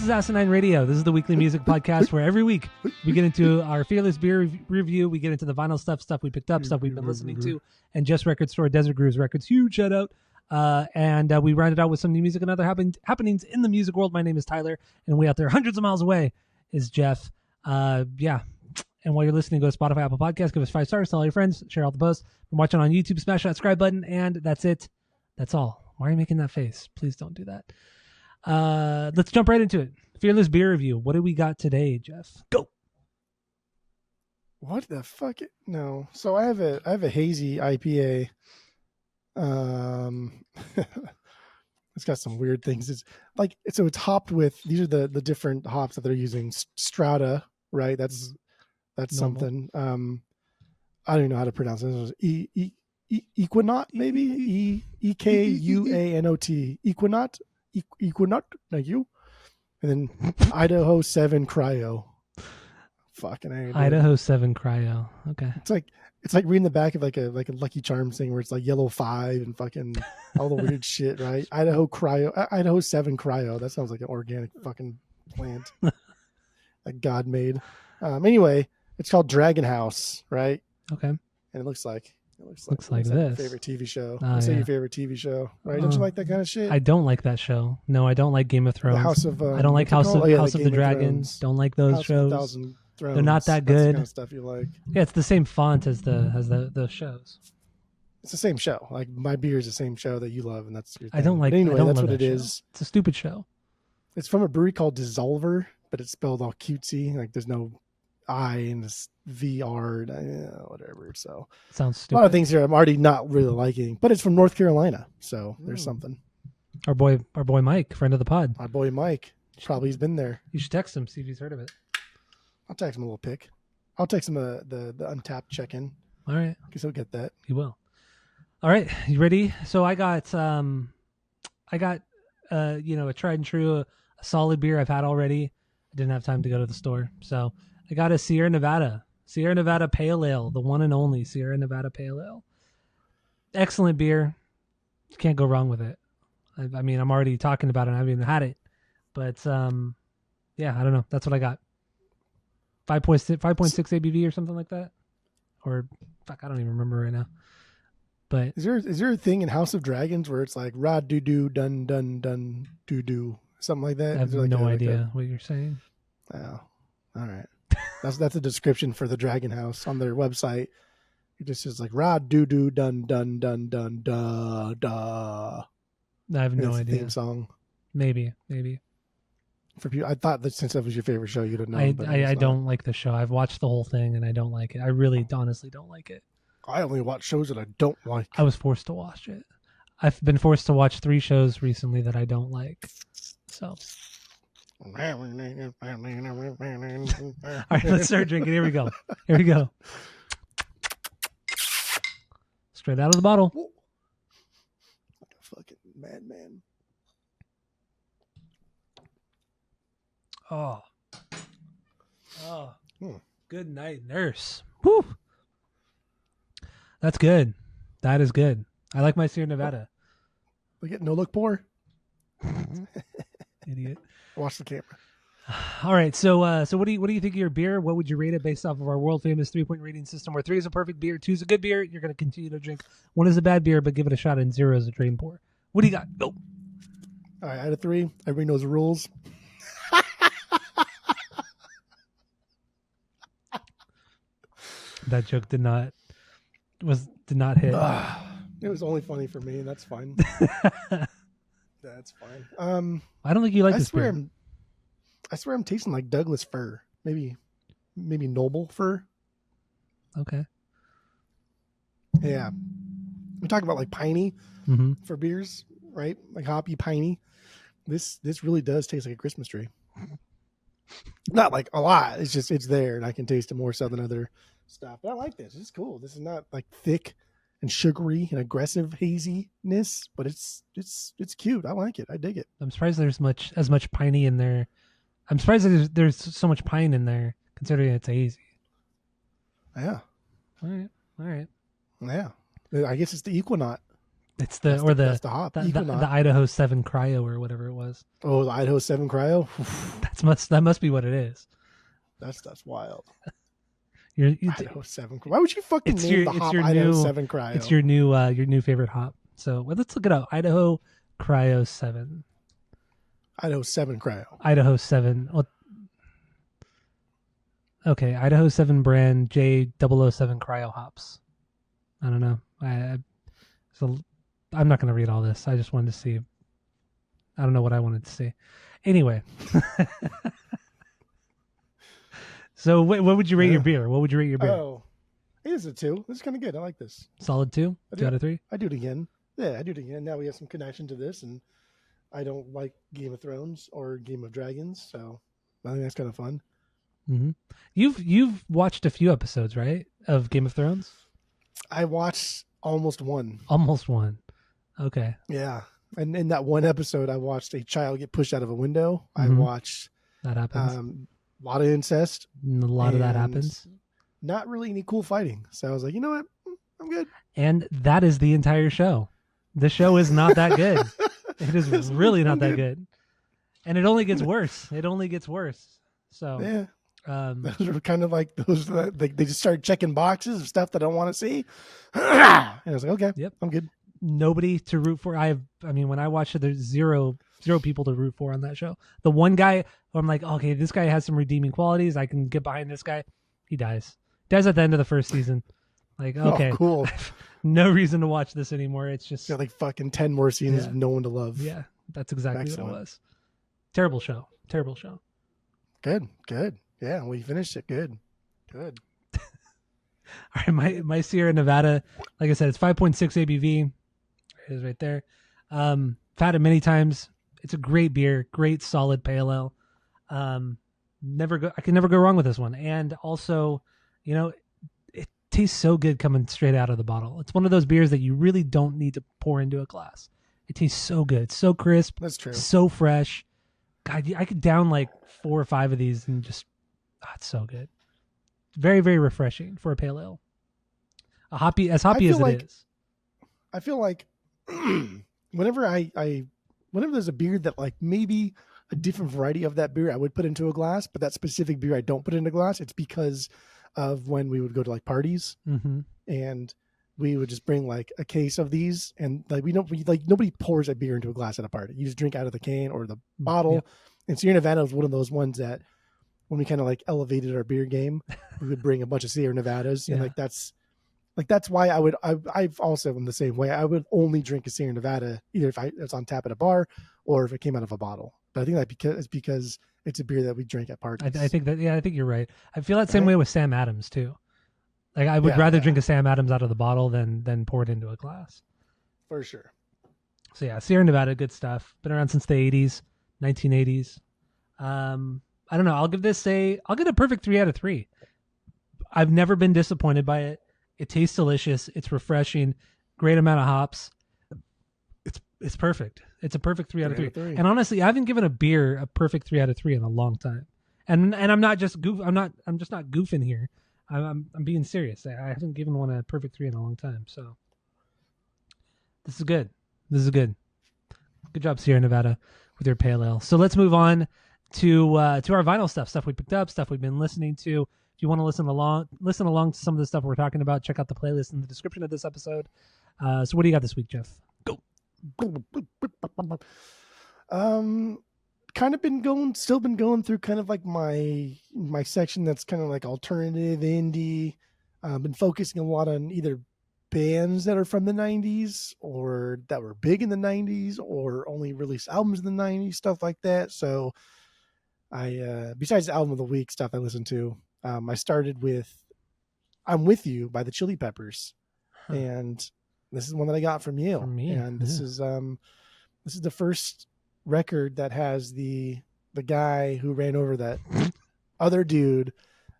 is Asinine Radio. This is the weekly music podcast where every week we get into our Fearless Beer review. We get into the vinyl stuff we picked up, stuff we've been listening to, and Just Record Store, Desert Grooves Records. Huge shout out. And we round it out with some new music and other happenings in the music world. My name is Tyler, and way out there, hundreds of miles away, is Jeff. Yeah. And while you're listening, go to Spotify, Apple Podcasts, give us 5 stars, tell all your friends, share all the posts. If you're watching on YouTube, smash that subscribe button, and that's it. That's all. Why are you making that face? Please don't do that. Let's jump right into it. Fearless Beer Review. What do we got today, Jeff? Go. What the fuck? No. So I have a hazy IPA. It's got some weird things. It's hopped with, these are the different hops that they're using. Strata, right? That's Normal. something. I don't even know how to pronounce it. Equinaut, maybe? EKUANOT. Equinaut? Equinaut, thank you. And then Idaho 7 Cryo. Fucking A. Idaho 7 Cryo. Okay. It's like reading the back of like a Lucky Charms thing where it's like yellow 5 and fucking all the weird shit, right? Idaho 7 Cryo. That sounds like an organic fucking plant that God made. Anyway, it's called Dragon House, right? Okay. And it looks like this. Your favorite TV show. Oh, Say yeah. your favorite TV show, right? Don't you like that kind of shit? I don't like that show. No, I don't like Game of Thrones. The House of I don't like House of the Dragons. Don't like those House shows. of 1,000 Thrones. They're not that That's the good. kind of stuff you like. Yeah, it's the same font as the shows. It's the same show. Like my beer is the same show that you love, and that's your thing. I don't like. But anyway, I don't that's love what that it show. is. It's a stupid show. It's from a brewery called Dissolver, but it's spelled all cutesy. Like there's no I in this VR, whatever. So Sounds a stupid. lot of things here I'm already not really liking, but it's from North Carolina, so there's something. Our boy Mike, friend of the pod. My boy Mike, probably he's been there. You should text him, see if he's heard of it. I'll text him a little pic. I'll text him the Untapped check-in. All right, Guess he'll get that. he will. All right, you ready? So I got a tried and true, a solid beer I've had already. I didn't have time to go to the store, so I got a Sierra Nevada Pale Ale, the one and only Sierra Nevada Pale Ale. Excellent beer. You can't go wrong with it. I mean, I'm already talking about it. I haven't even had it, but yeah, I don't know. That's what I got. 5.6 ABV or something like that, or fuck, I don't even remember right now. But Is there a thing in House of Dragons where it's like rod doo doo dun dun dun doo doo, something like that? I have Is there like no a- idea what you're saying. Oh, all right. That's a description for the Dragon House on their website. It just says like rod doo doo dun dun dun dun da da. I have no It's the idea. theme song Maybe. for people. I thought that since that was your favorite show, you'd have known. I but it's not. don't like the show. I've watched the whole thing and I don't like it. I really honestly don't like it. I only watch shows that I don't like. I was forced to watch it. I've been forced to watch 3 shows recently that I don't like. So, all right, let's start drinking. Here we go. Straight out of the bottle. Like a fucking madman. Oh. Hmm. Good night, nurse. Whew. That's good. That is good. I like my Sierra Nevada. We get no look pour. Idiot. Watch the camera. All right. So what do you think of your beer? What would you rate it based off of our world famous 3-point rating system, where 3 is a perfect beer, 2 is a good beer, you're going to continue to drink. 1 is a bad beer, but give it a shot, and 0 is a drain pour. What do you got? Go. All right, out of 3, everybody knows the rules. That joke did not hit. It was only funny for me. That's fine. That's fine. I don't think you like I this swear beer. I swear I'm tasting like Douglas fir. Maybe Noble fir. Okay. Yeah. We talk about like piney Mm-hmm. for beers, right? Like hoppy piney. This really does taste like a Christmas tree. Not like a lot. It's there, and I can taste it more so than other stuff. But I like this. It's cool. This is not like thick and sugary and aggressive haziness, but it's cute. I like it. I dig it. I'm surprised there's as much piney in there. I'm surprised there's so much pine in there, considering it's hazy. Yeah. All right. Yeah. I guess it's the Equinaut. It's the That's the hop. the Equinox. Idaho 7 Cryo or whatever it was. Oh, the Idaho 7 Cryo. That must be what it is. That's wild. You Idaho 7. Why would you fucking It's name your- the it's hop your Idaho new- 7 Cryo? It's your new favorite hop. So let's look it up. Idaho Cryo 7. Idaho 7 Cryo. Idaho 7. Okay, Idaho 7 brand J007 Cryo hops. I don't know. So I'm not going to read all this. I just wanted to see. I don't know what I wanted to see. Anyway. So what would you rate your beer? What would you rate your beer? Oh, it is a 2. This is kind of good. I like this. Solid 2? 2 out of 3? I do it again. Yeah, I do it again. Now we have some connection to this, and I don't like Game of Thrones or Game of Dragons, so I think that's kind of fun. Mm-hmm. You've watched a few episodes, right, of Game of Thrones? I watched almost one. Almost one. Okay. Yeah. And in that one episode, I watched a child get pushed out of a window. Mhm. I watched That happens. a lot of incest. And a lot of that and happens. Not really any cool fighting. So I was like, you know what? I'm good. And that is the entire show. The show is not that good. It is It's- really not I'm that good. good. And it only gets worse. It only gets worse. So, Yeah. um, Those are kind of like those that they just started checking boxes of stuff that I don't want to see. And I was like, okay, Yep. I'm good. nobody to root for. I mean, when I watched it, there's zero people to root for on that show. The one guy who I'm like, okay, this guy has some redeeming qualities. I can get behind this guy. He dies. Dies at the end of the first season. Like, okay, Oh, cool. no reason to watch this anymore. It's just, Got like fucking 10 more scenes Yeah. of no one to love. yeah, that's exactly Excellent. what it was. Terrible show. Terrible show. Good. Yeah, we finished it. Good. All right, my Sierra Nevada, like I said, it's 5.6 ABV. It is right there. I've had it many times. It's a great beer, great solid pale ale. I can never go wrong with this one. And also, you know, it tastes so good coming straight out of the bottle. It's one of those beers that you really don't need to pour into a glass. It tastes so good, it's so crisp, That's true. so fresh. God, I could down like 4 or 5 of these and just, it's so good. Very, very refreshing for a pale ale. As hoppy as feel it like- is. I feel like whenever whenever there's a beer that like maybe a different variety of that beer I would put into a glass, but that specific beer I don't put into a glass, it's because of when we would go to like parties Mm-hmm. and we would just bring like a case of these, and like nobody pours a beer into a glass at a party. You just drink out of the can or the bottle. Yep. And Sierra Nevada was one of those ones that when we kind of like elevated our beer game, we would bring a bunch of Sierra Nevadas, and Yeah. that's why I've also been the same way. I would only drink a Sierra Nevada either if it's on tap at a bar or if it came out of a bottle. But I think that because it's a beer that we drink at parties. I think you're right. I feel that same Right? way with Sam Adams too. Like I would Yeah, rather yeah. drink a Sam Adams out of the bottle than pour it into a glass. for sure. So yeah, Sierra Nevada, good stuff. Been around since the 80s, 1980s. I don't know. I'll give it a perfect 3 out of 3. I've never been disappointed by it. It tastes delicious. It's refreshing. Great amount of hops. It's perfect. It's a perfect 3 out of 3. 3. And honestly, I haven't given a beer a perfect 3 out of 3 in a long time. And I'm not just I'm just not goofing here. I'm being serious. I haven't given one a perfect 3 in a long time. So this is good. Good job, Sierra Nevada, with your pale ale. So let's move on to our vinyl stuff we picked up, stuff we've been listening to. If you want to listen along to some of the stuff we're talking about, check out the playlist in the description of this episode. So what do you got this week, Jeff? Go. Kind of still been going through kind of like my section that's kind of like alternative indie. Been focusing a lot on either bands that are from the 90s or that were big in the 90s or only released albums in the 90s, stuff like that. So I besides the album of the week stuff I listened to, I started with I'm With You by the Chili Peppers. Huh. And this is one that I got from you. From me, and this yeah. is the first record that has the guy who ran over that other dude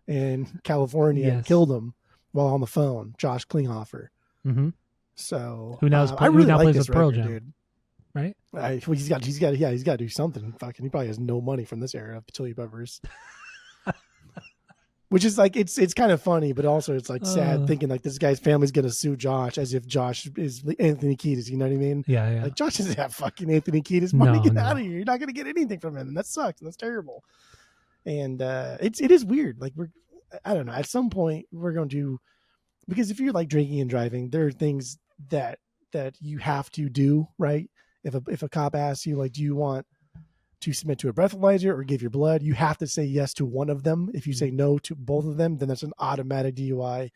in California and Yes. killed him while on the phone, Josh Klinghoffer. Mm-hmm. So Who now I really like plays this with Pearl record, Jam. dude. Right? Well, he's got to do something. Fucking, he probably has no money from this era of the Chili Peppers. Which is like it's kind of funny, but also it's like sad Uh. thinking like this guy's family's gonna sue Josh as if Josh is Anthony Kiedis. You know what I mean? Yeah. Like Josh doesn't have fucking Anthony Kiedis money. No, Get no. out of here! You're not gonna get anything from him, and that sucks. And that's terrible. And it is weird. Like I don't know. At some point we're going to, because if you're like drinking and driving, there are things that you have to do, right? If a cop asks you like, do you want to submit to a breathalyzer or give your blood, you have to say yes to one of them. If you say no to both of them, then that's an automatic DUI.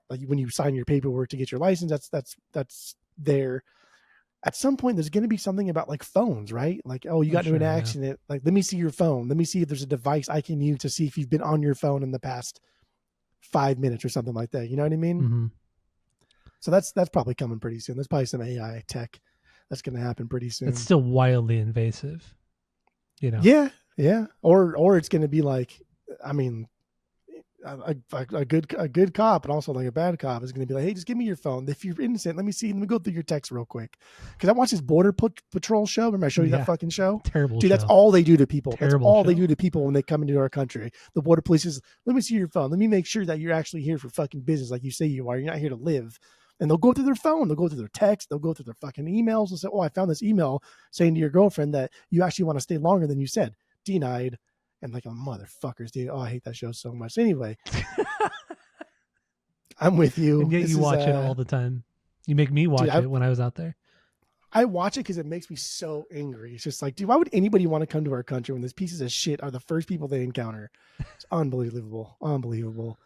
Like when you sign your paperwork to get your license, that's there. At some point, there's going to be something about like phones, right? Like, oh, you got into an accident. Like, let me see your phone. Let me see if there's a device I can use to see if you've been on your phone in the past 5 minutes or something like that. You know what I mean? Mm-hmm. So that's probably coming pretty soon. There's probably some AI tech that's going to happen pretty soon. It's still wildly invasive. You know? Yeah. Or it's going to be like, I mean, a good cop and also like a bad cop is going to be like, hey, just give me your phone. If you're innocent, let me go through your text real quick. Because I watched this Border Patrol show. Remember I showed you that fucking show? Terrible. Dude, show. that's all they do to people. Terrible that's all show. they do to people when they come into our country. The border police is, let me see your phone. Let me make sure that you're actually here for fucking business like you say you are. You're not here to live. And they'll go through their phone. They'll go through their text. They'll go through their fucking emails and say, oh, I found this email saying to your girlfriend that you actually want to stay longer than you said. Denied. And like, oh, motherfuckers, dude. Oh, I hate that show so much. Anyway, I'm with you. And yet you watch it all the time. You make me watch it when I was out there. I watch it because it makes me so angry. It's just like, dude, why would anybody want to come to our country when these pieces of shit are the first people they encounter? It's unbelievable. Unbelievable.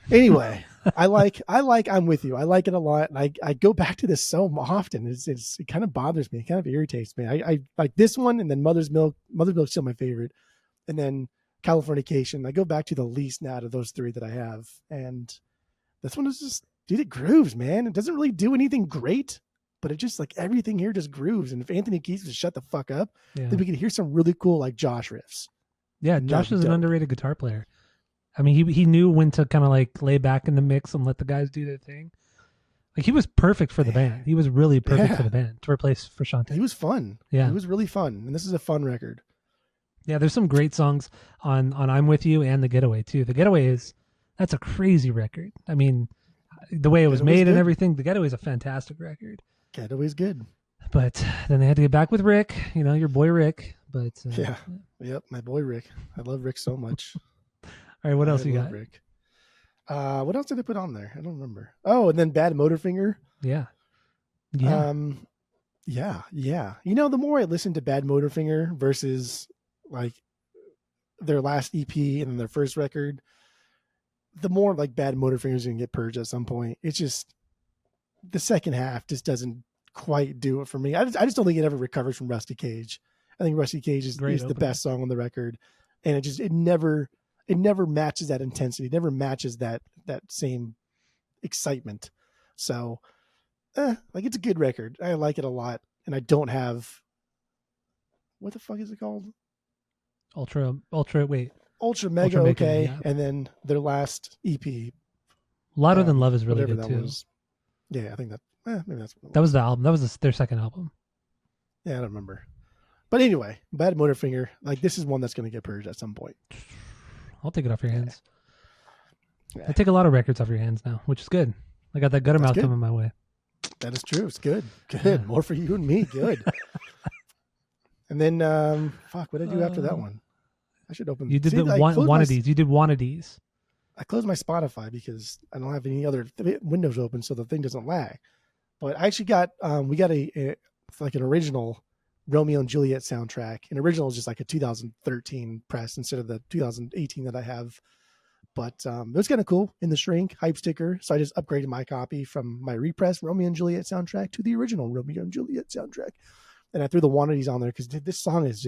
Anyway, I like I'm with you. I like it a lot. And I go back to this so often. It kind of bothers me. It kind of irritates me. I like this one, and then Mother's Milk. Mother's Milk's still my favorite. And then Californication. I go back to the least now out of those three that I have. And this one is just, dude, it grooves, man. It doesn't really do anything great, but it just like everything here just grooves. And if Anthony Kiedis would shut the fuck up, then we could hear some really cool like Josh riffs. Yeah, Josh is an underrated guitar player. I mean, he knew when to kind of like lay back in the mix and let the guys do their thing. Like he was perfect for the band. He was really perfect for the band to replace Frusciante. He was fun. Yeah, he was really fun, and this is a fun record. Yeah, there's some great songs on I'm With You and The Getaway too. The Getaway that's a crazy record. I mean, the way it was made and everything. The Getaway is a fantastic record. Getaway's good. But then they had to get back with Rick. You know, your boy Rick. But yep, my boy Rick. I love Rick so much. All right, what else you got? Rick. What else did I put on there? I don't remember. Oh, and then Bad Motorfinger. Yeah. Yeah. You know, the more I listen to Bad Motorfinger versus like their last EP and then their first record, the more like Bad Motorfinger is going to get purged at some point. It's just the second half just doesn't quite do it for me. I just don't think it ever recovers from Rusty Cage. I think Rusty Cage is the best song on the record, and it never matches that intensity. It never matches that same excitement. So, like it's a good record. I like it a lot, and I don't have, what the fuck is it called? Ultra Mega, okay. Yeah. And then their last EP. Louder Than Love is really good too. Yeah, I think that maybe that's what that was the album. That was their second album. Yeah, I don't remember. But anyway, Bad Motorfinger, like this is one that's going to get purged at some point. I'll take it off your hands. Yeah. I take a lot of records off your hands now, which is good. I got that Guttermouth coming my way. That is true. It's good. Good. Yeah. More for you and me. Good. And then, what did I do after that one? I should open. You did one of these. You did one of these. I closed my Spotify because I don't have any other windows open, so the thing doesn't lag. But I actually got, we got an original Romeo and Juliet soundtrack. And original is just like a 2013 press instead of the 2018 that I have. But it was kind of cool in the shrink hype sticker. So I just upgraded my copy from my repress Romeo and Juliet soundtrack to the original Romeo and Juliet soundtrack. And I threw the Wannabies on there because this song is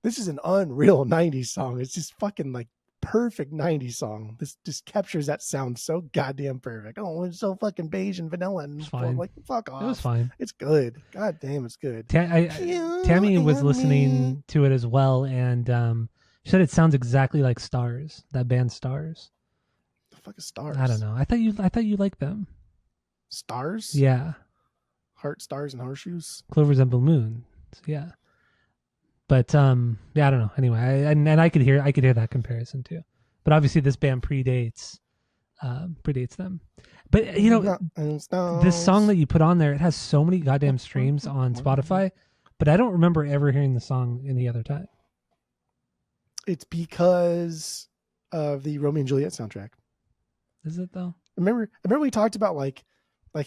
this is an unreal 90s song. It's just fucking like perfect 90s song. This just captures that sound so goddamn perfect. Oh, it's so fucking beige and vanilla and fine. Like fuck off. It was fine. It's good. God damn, it's good. Tammy was listening to it as well, and she said it sounds exactly like Stars, that band Stars. The fuck is Stars? I don't know. I thought you liked them. Stars? Yeah. Heart, Stars, and Horseshoes. Clovers and Blue Moon. But I don't know. Anyway, and I could hear that comparison too. but obviously this band predates them. But you know, this song that you put on there, it has so many goddamn streams on Spotify, but I don't remember ever hearing the song any other time. It's because of the Romeo and Juliet soundtrack. Is it though? Remember we talked about like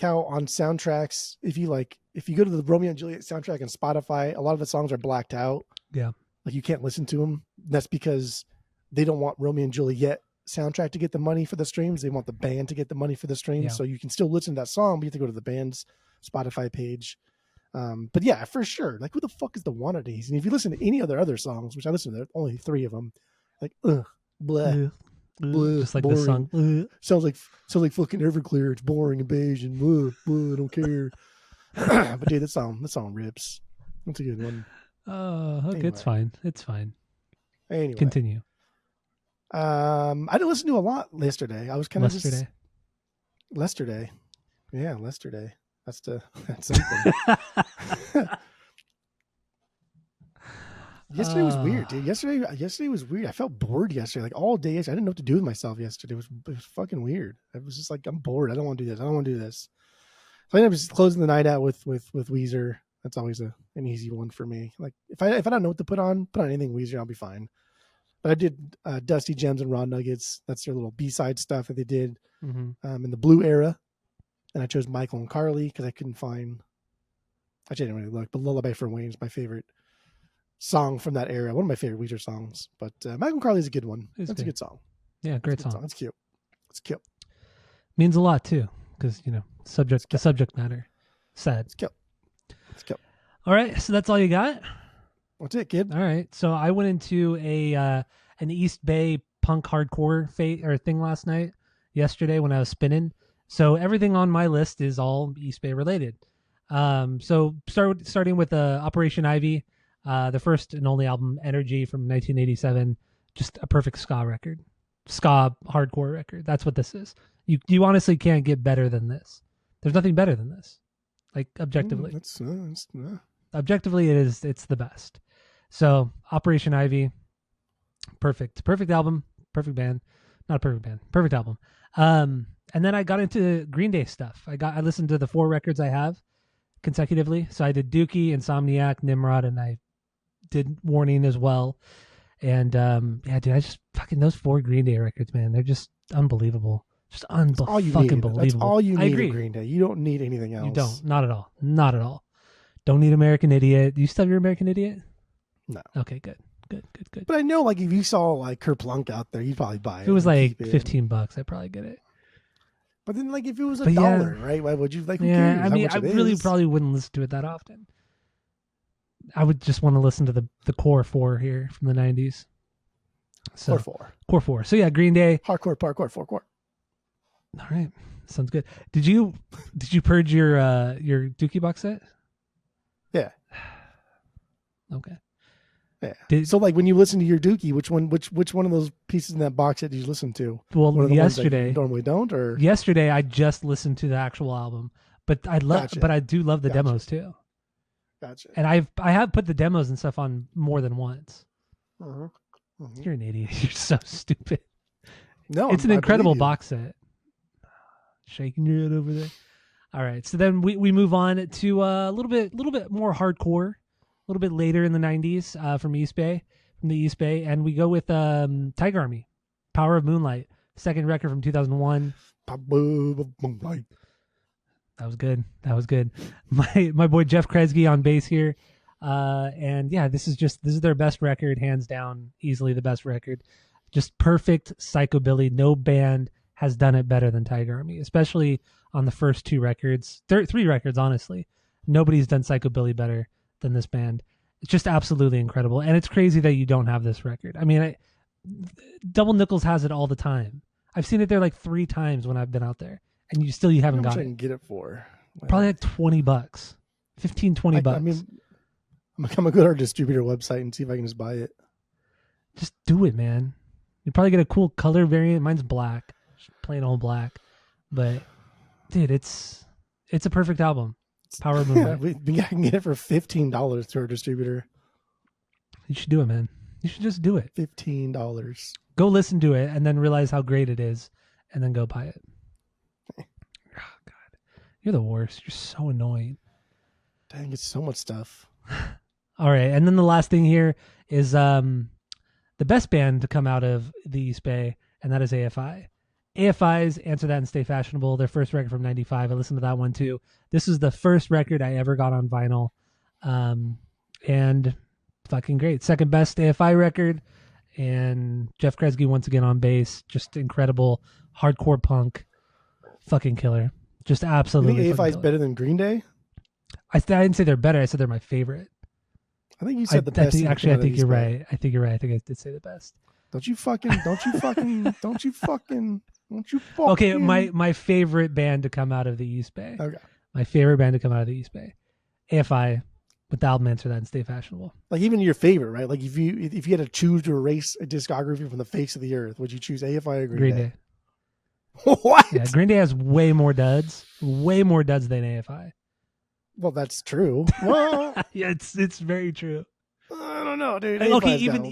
how on soundtracks, if you go to the Romeo and Juliet soundtrack on Spotify, a lot of the songs are blacked out. Yeah. Like you can't listen to them. That's because they don't want Romeo and Juliet soundtrack to get the money for the streams. They want the band to get the money for the streams. Yeah. So you can still listen to that song, but you have to go to the band's Spotify page. But yeah, for sure. Like, who the fuck is the Wannadies? And if you listen to any other songs, which I listen to, there are only 3 of them, like, bleh, bleh, just like boring. this song. Sounds like fucking Everclear. It's boring and beige and I don't care. But dude, that song rips. That's a good one. Oh, okay, Anyway. It's fine. Anyway, Continue. I didn't listen to a lot yesterday. I was kind of Yesterday. Lesterday. Yeah, Lesterday. That's something. Yesterday was weird, dude. Yesterday was weird. I felt bored yesterday, like all day. I didn't know what to do with myself yesterday. It was fucking weird. I was just like, I'm bored. I don't want to do this. I don't want to do this. So I ended up just closing the night out with Weezer. That's always an easy one for me. Like if I don't know what to put on anything Weezer, I'll be fine. But I did Dusty Gems and Raw Nuggets. That's their little B-side stuff that they did in the Blue era. And I chose Michael and Carly because I couldn't find. Actually, I didn't really look. But Lullaby for Wayne is my favorite song from that era. One of my favorite Weezer songs. But Michael and Carly is a good one. That's a good song. Yeah, great song. It's cute. It's cute. Means a lot too, because the subject matter. Sad. It's cute. It's cute. All right, so that's all you got. That's it, kid. All right, so I went into an East Bay punk hardcore thing yesterday when I was spinning. So everything on my list is all East Bay related. So starting with Operation Ivy, the first and only album, Energy from 1987, just a perfect ska record, ska hardcore record. That's what this is. You honestly can't get better than this. There's nothing better than this, like objectively. Objectively, it's the best. So Operation Ivy, perfect album, perfect band, not a perfect band, perfect album. And then I got into Green Day stuff. I listened to the 4 records I have consecutively. So I did Dookie, Insomniac, Nimrod, and I did Warning as well. And yeah, dude, I just fucking those 4 Green Day records, man, they're just unbelievable. Just unbelievable. That's all you need. I agree. In Green Day. You don't need anything else. You don't. Not at all. Not at all. Don't need American Idiot. Do you still have your American Idiot? No. Okay, good. But I know, like, if you saw like Kerplunk out there, you'd probably buy it. If it was like $15, I'd probably get it. But then, like, if it was $1, right? Why would you like? Who cares I mean, how I much really is? probably wouldn't listen to it that often. I would just want to listen to the core 4 here from the 90s. So, core 4. So yeah, Green Day. Hardcore, parkour, 4-core. All right, sounds good. Did you purge your Dookie box set? Yeah. Okay. Yeah. So like when you listen to your Dookie, which one of those pieces in that box set did you listen to? Well, yesterday. You normally don't, or yesterday I just listened to the actual album, but I do love the demos too. Gotcha. And I have put the demos and stuff on more than once. You're an idiot. You're so stupid. No, it's an incredible box set. Shaking your head over there. All right, so then we move on to a little bit more hardcore, a little bit later in the 90s from the East Bay, and we go with Tiger Army, Power of Moonlight, second record from 2001. Power of Moonlight. That was good. My boy Jeff Kresge on bass here, and yeah, this is their best record, hands down, easily the best record. Just perfect psychobilly. No band has done it better than Tiger Army, especially on the first 2 records, 3 records, honestly. Nobody's done psychobilly better than this band. It's just absolutely incredible. And it's crazy that you don't have this record. I mean, Double Nickels has it all the time. I've seen it there like 3 times when I've been out there, and you haven't got it. I can get it for? Probably like $20, $15-20. I mean, I'm gonna go to our distributor website and see if I can just buy it. Just do it, man. You probably get a cool color variant. Mine's black, just plain old black. But dude, it's a perfect album. Power of Moonlight. I can get it for $15 through our distributor. You should do it, man. You should just do it. $15. Go listen to it and then realize how great it is, and then go buy it. Oh God, you're the worst. You're so annoying. Dang, it's so much stuff. All right, and then the last thing here is the best band to come out of the East Bay, and that is AFI. AFI's Answer That and Stay Fashionable, their first record from '95. I listened to that one too. This is the first record I ever got on vinyl, and fucking great. Second best AFI record, and Jeff Kresge once again on bass. Just incredible hardcore punk, fucking killer. Just absolutely. You think AFI is better than Green Day? I didn't say they're better. I said they're my favorite. I think you said the best. I think you're right. I think you're right. I think I did say the best. Don't you fucking. Okay, my favorite band to come out of the East Bay. Okay. My favorite band to come out of the East Bay. AFI with the album Answer That and Stay Fashionable. Like even your favorite, right? Like if you had to choose to erase a discography from the face of the earth, would you choose AFI or Green Day? What? Yeah, Green Day has way more duds than AFI. Well, that's true. Well, yeah, it's very true. I don't know, dude. Okay, even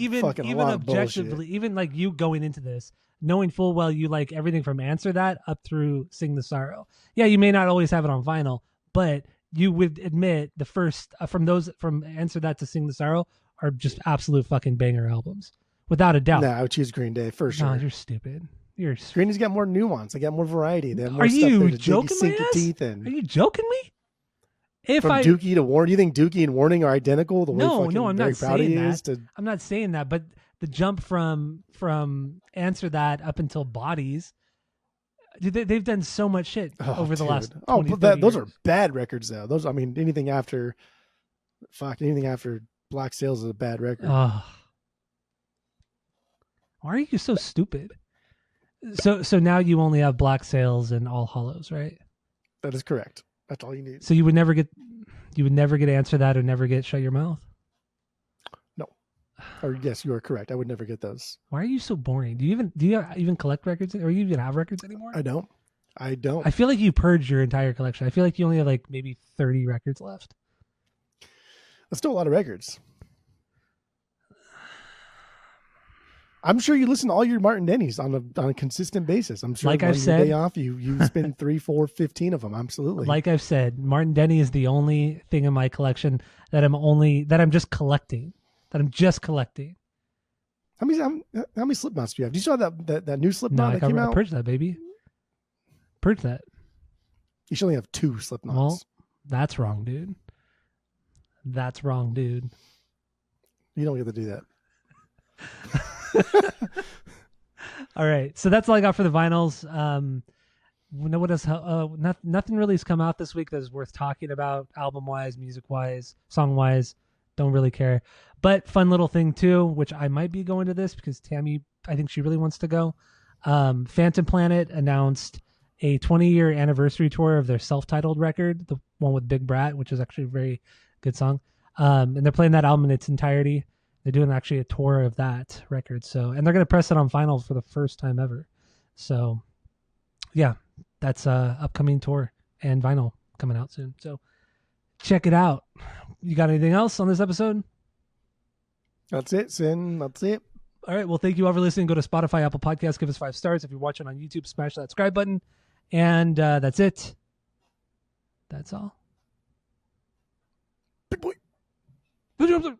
objectively, even like you going into this, knowing full well you like everything from Answer That up through Sing the Sorrow. Yeah, you may not always have it on vinyl, but you would admit the first from Answer That to Sing the Sorrow are just absolute fucking banger albums, without a doubt. No, I would choose Green Day for sure. No, you're stupid. Green Day's got more nuance. They got more variety. They have more Are stuff you there to joking sink my your ass? teeth in. Are you joking me? From Dookie to Warren, you think Dookie and Warning are identical? The way No, I'm not saying that. To... I'm not saying that, but the jump from Answer That up until Bodies, they've done so much shit over the last 20, those are bad records though. Those, I mean, anything after Black Sails is a bad record. Why are you so stupid? So now you only have Black Sails and All Hollows, right? That is correct. That's all you need. So you would never get Answer That or never get Shut Your Mouth? No. Or yes, you are correct. I would never get those. Why are you so boring? Do you even collect records, or you even have records anymore? I don't. I feel like you purged your entire collection. I feel like you only have like maybe 30 records left. That's still a lot of records. I'm sure you listen to all your Martin Denny's on a consistent basis. I'm sure, like I've said, day off, you spend 3, 4, 15 of them. Absolutely. Like I've said, Martin Denny is the only thing in my collection that I'm just collecting. How many Slipknots do you have? Did you saw that new Slipknot that came out? Purge that, baby. Purge that. You should only have 2 Slipknots. Well, that's wrong, dude. You don't get to do that. All right, so that's all I got for the vinyls. What else? Nothing really has come out this week that is worth talking about, album wise, music wise, song wise. Don't really care. But fun little thing too, which I might be going to this because Tammy, I think she really wants to go. Phantom Planet announced a 20-year anniversary tour of their self-titled record, the one with Big Brat, which is actually a very good song. And they're playing that album in its entirety. They're doing actually a tour of that record. So, and they're going to press it on vinyl for the first time ever. So yeah, that's a upcoming tour and vinyl coming out soon. So check it out. You got anything else on this episode? That's it, Sin. That's it. All right. Well, thank you all for listening. Go to Spotify, Apple Podcasts, give us 5 stars. If you're watching on YouTube, smash that subscribe button. And that's it. That's all. Big boy. Good job, sir.